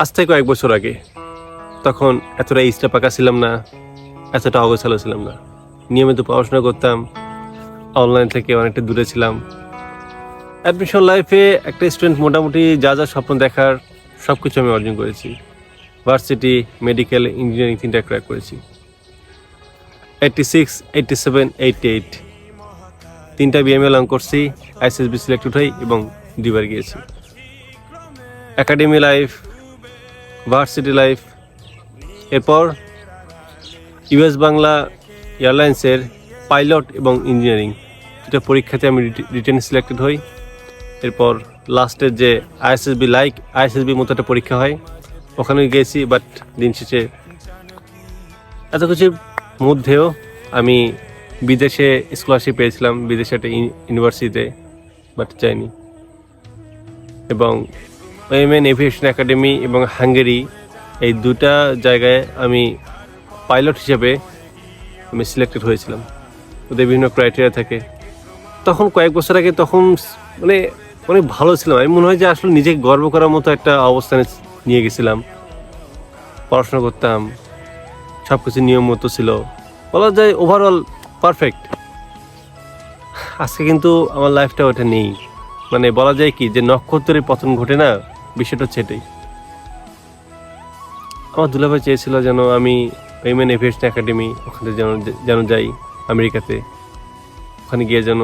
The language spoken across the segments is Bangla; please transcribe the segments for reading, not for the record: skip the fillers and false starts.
আজ থেকে কয়েক বছর আগে, তখন এতটা ইস্টা পাকা ছিলাম না, এতটা অগোছালো ছিলাম না। নিয়মিত পড়াশোনা করতাম, অনলাইন থেকে অনেকটা দূরে ছিলাম। অ্যাডমিশন লাইফে একটা স্টুডেন্ট মোটামুটি যা যা স্বপ্ন দেখার সব কিছু আমি অর্জন করেছি। ভার্সিটি, মেডিকেল, ইঞ্জিনিয়ারিং 3টা ক্র্যাক করেছি। 86, 87, 88 3টা বিএমএ লং করছি, আইসিএসবি সিলেক্টেড হই এবং 2বার গিয়েছি। একাডেমি লাইফ, ভার্সিটি লাইফ, এরপর ইউএস বাংলা এয়ারলাইন্সের পাইলট এবং ইঞ্জিনিয়ারিং 2টা পরীক্ষাতে আমি রিটেন সিলেক্টেড হই। এরপর লাস্টের যে আইএসএসবি মতো একটা পরীক্ষা হয়, ওখানে গিয়েছি। বাট দিন শেষে এত কিছুর মধ্যেও আমি বিদেশে স্কলারশিপ পেয়েছিলাম, বিদেশে একটা ইউনিভার্সিটিতে, বাট চাইনি। এবং ওয়েমেন এভিয়েশন একাডেমি এবং হাঙ্গেরি, এই 2টা জায়গায় আমি পাইলট হিসেবে আমি সিলেক্টেড হয়েছিলাম। ওদের বিভিন্ন ক্রাইটেরিয়া থাকে। তখন কয়েক বছর আগে তখন মানে অনেক ভালো ছিলাম। আমি মনে হয় যে আসলে নিজেকে গর্ব করার মতো একটা অবস্থানে নিয়ে গেছিলাম। পড়াশোনা করতাম, সব কিছু নিয়ম মতো ছিল, বলা যায় ওভারঅল পারফেক্ট। আজকে কিন্তু আমার লাইফটা ওটা নেই। মানে বলা যায় কি যে নক্ষত্রের পতন ঘটে না, বিষয়টা হচ্ছে এটাই। আমার দুলাভাই চেয়েছিল যেন আমি উইমেন এভিয়েশন একাডেমি ওখানে যেন যাই আমেরিকাতে, ওখানে গিয়ে যেন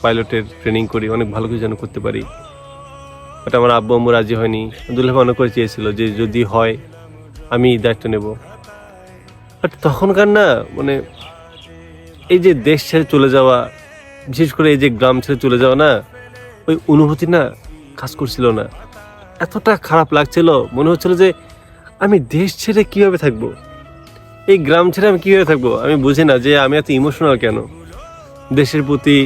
পাইলটের ট্রেনিং করি, অনেক ভালো কিছু যেন করতে পারি। বাট আমার আব্বু আম্মু রাজি হয়নি। দুলাভাই অনেক করে চেয়েছিল যে যদি হয় আমি দায়িত্ব নেব। বাট তখনকার না মানে এই যে দেশ ছেড়ে চলে যাওয়া, বিশেষ করে এই যে গ্রাম ছেড়ে চলে যাওয়া না, ওই অনুভূতি না কাজ করছিল না। এতটা খারাপ লাগছিল, মনে হচ্ছিল যে আমি দেশ ছেড়ে কীভাবে থাকবো, এই গ্রাম ছেড়ে আমি কীভাবে থাকবো। আমি বুঝি না যে আমি এত ইমোশনাল কেন দেশের প্রতি,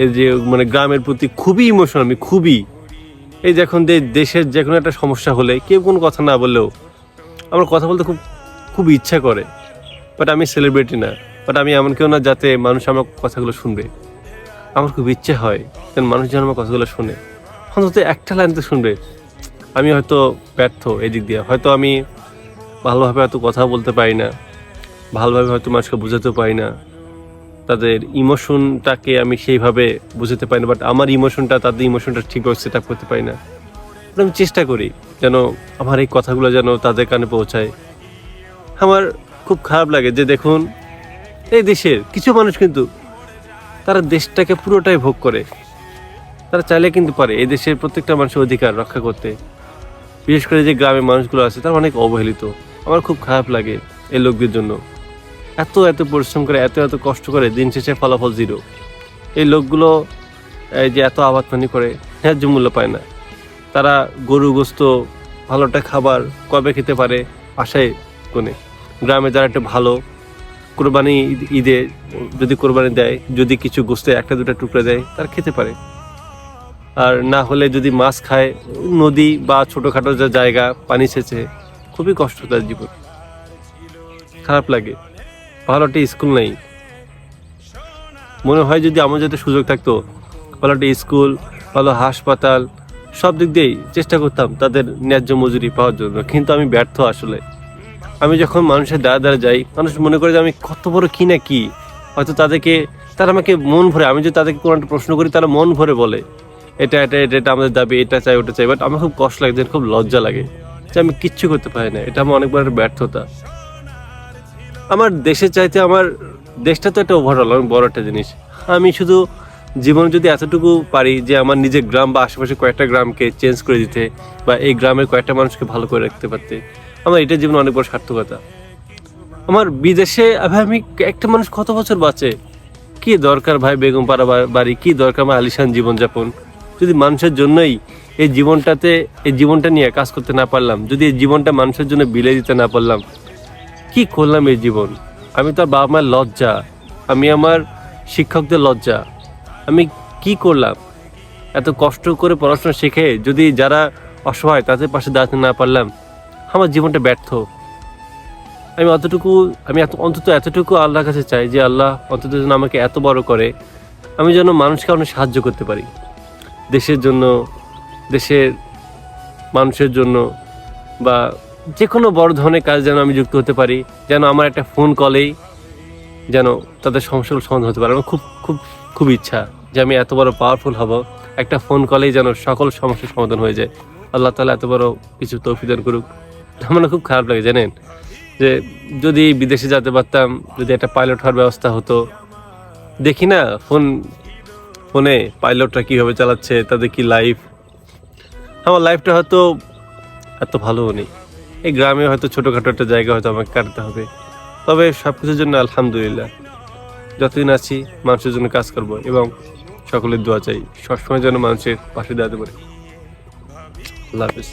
এই যে মানে গ্রামের প্রতি খুবই ইমোশনাল আমি, খুবই। এই যখন দেশের যে কোনো একটা সমস্যা হলে কেউ কোনো কথা না বললেও আমার কথা বলতে খুব খুব ইচ্ছা করে। বাট আমি সেলিব্রিটি না, বাট আমি এমন কেউ না যাতে মানুষ আমার কথাগুলো শুনবে। আমার খুব ইচ্ছে হয় যেন মানুষ যেন আমার কথাগুলো শুনে, অন্তত একটা লাইন তো শুনবে। আমি হয়তো ব্যর্থ এই দিক দিয়ে, হয়তো আমি ভালোভাবে হয়তো কথা বলতে পারি না, ভালোভাবে হয়তো মানুষকে বোঝাতে পারি না, তাদের ইমোশনটাকে আমি সেইভাবে বুঝতে পারি না। বাট আমার ইমোশনটা, তাদের ইমোশনটা ঠিকভাবে সেট আপ করতে পারি না। আমি চেষ্টা করি যেন আমার এই কথাগুলো যেন তাদের কানে পৌঁছায়। আমার খুব খারাপ লাগে যে দেখুন এই দেশের কিছু মানুষ কিন্তু তারা দেশটাকে পুরোটাই ভোগ করে। তারা চাইলে কিন্তু পারে এই দেশের প্রত্যেকটা মানুষের অধিকার রক্ষা করতে। বিশেষ করে যে গ্রামের মানুষগুলো আছে তারা অনেক অবহেলিত। আমার খুব খারাপ লাগে এই লোকদের জন্য। এত পরিশ্রম করে, এত কষ্ট করে, দিন শেষে ফলাফল 0। এই লোকগুলো এই যে এত আবাদপানি করে ন্যায্য মূল্য পায় না। তারা গরু গোস্ত ভালো একটা খাবার কবে খেতে পারে আশায় কোনে। গ্রামে যারা একটা ভালো কোরবানি ঈদে যদি কোরবানি দেয়, যদি কিছু গোস্তে 1-2টা টুকরা দেয়, তারা খেতে পারে। আর না হলে যদি মাছ খায়, নদী বা ছোটোখাটো যা জায়গা পানি সেচে, খুবই কষ্ট তার জীবন। খারাপ লাগে। ভালো একটা স্কুল নেই। মনে হয় যদি আমার যাতে সুযোগ থাকতো, ভালো একটা স্কুল, ভালো হাসপাতাল, সব দিক দিয়েই চেষ্টা করতাম তাদের ন্যায্য মজুরি পাওয়ার জন্য। কিন্তু আমি ব্যর্থ আসলে। আমি যখন মানুষের দ্বারা যাই, মানুষ মনে করে যে আমি কত বড় কি না কি। হয়তো তারা আমাকে মন ভরে, আমি যদি তাদেরকে কোনো একটা প্রশ্ন করি, তারা মন ভরে বলে এটা আমাদের দাবি, এটা চাই, ওটা চাই। বাট আমার খুব কষ্ট লাগে, খুব লজ্জা লাগে যে আমি কিচ্ছু করতে পারি না। এটা আমার অনেক বড় একটা ব্যর্থতা। আমার দেশের চাইতে আমার দেশটা তো একটা ওভারঅল অনেক বড় একটা জিনিস। আমি শুধু জীবনে যদি এতটুকু পারি যে আমার নিজের গ্রাম বা আশেপাশে কয়েকটা গ্রামকে চেঞ্জ করে দিতে, বা এই গ্রামের কয়েকটা মানুষকে ভালো করে রাখতে পারতে, আমার এটা জীবনে অনেক বড় সার্থকতা। আমার বিদেশে আমি একটা মানুষ কত বছর বাঁচে, কি দরকার ভাই বেগম পাড়া বাড়ি, কি দরকার আমার আলিশান জীবনযাপন, যদি মানুষের জন্যই এই জীবনটা নিয়ে কাজ করতে না পারলাম, যদি এই জীবনটা মানুষের জন্য বিলে দিতে না পারলাম, কি করলাম এই জীবন। আমি তো বাবা মায়ের লজ্জা, আমি আমার শিক্ষকদের লজ্জা, আমি কি করলাম। এত কষ্ট করে পড়াশোনা শিখে যদি যারা অসহায় তাদের পাশে দাঁড়াতে না পারলাম, আমার জীবনটা ব্যর্থ। আমি অন্তত এতটুকু আল্লাহর কাছে চাই যে আল্লাহ অন্তত যেন আমাকে এত বড় করে, আমি যেন মানুষকে অনেক সাহায্য করতে পারি, দেশের জন্য, দেশের মানুষের জন্য, বা যে কোনো বড় ধরনের কাজ যেন আমি যুক্ত হতে পারি, যেন আমার একটা ফোন কলেই যেন তাদের সমস্যাগুলো সমাধান হতে পারে। আমার খুব খুব খুব ইচ্ছা যে আমি এত বড় পাওয়ারফুল হব, একটা ফোন কলেই যেন সকল সমস্যার সমাধান হয়ে যায়। আল্লাহ তাআলা এত বড় কিছু তৌফিক দান করুক। আমার না খুব খারাপ লাগে জানেন, যে যদি বিদেশে যেতে পারতাম, যদি একটা পাইলট হওয়ার ব্যবস্থা হতো। দেখি না ফোনে পাইলটরা কীভাবে চালাচ্ছে, তাদের কি লাইফ। আমার লাইফটা হয়তো এত ভালোও নেই, এই গ্রামে হয়তো ছোটোখাটো একটা জায়গা হয়তো আমাকে কাটতে হবে। তবে সব কিছুর জন্য আলহামদুলিল্লাহ, যতদিন আছি মানুষের জন্য কাজ করব এবং সকলের দোয়া চাই, সবসময় যেন মানুষের পাশে দাঁড়াতে পারি। আল্লাহ হাফিজ।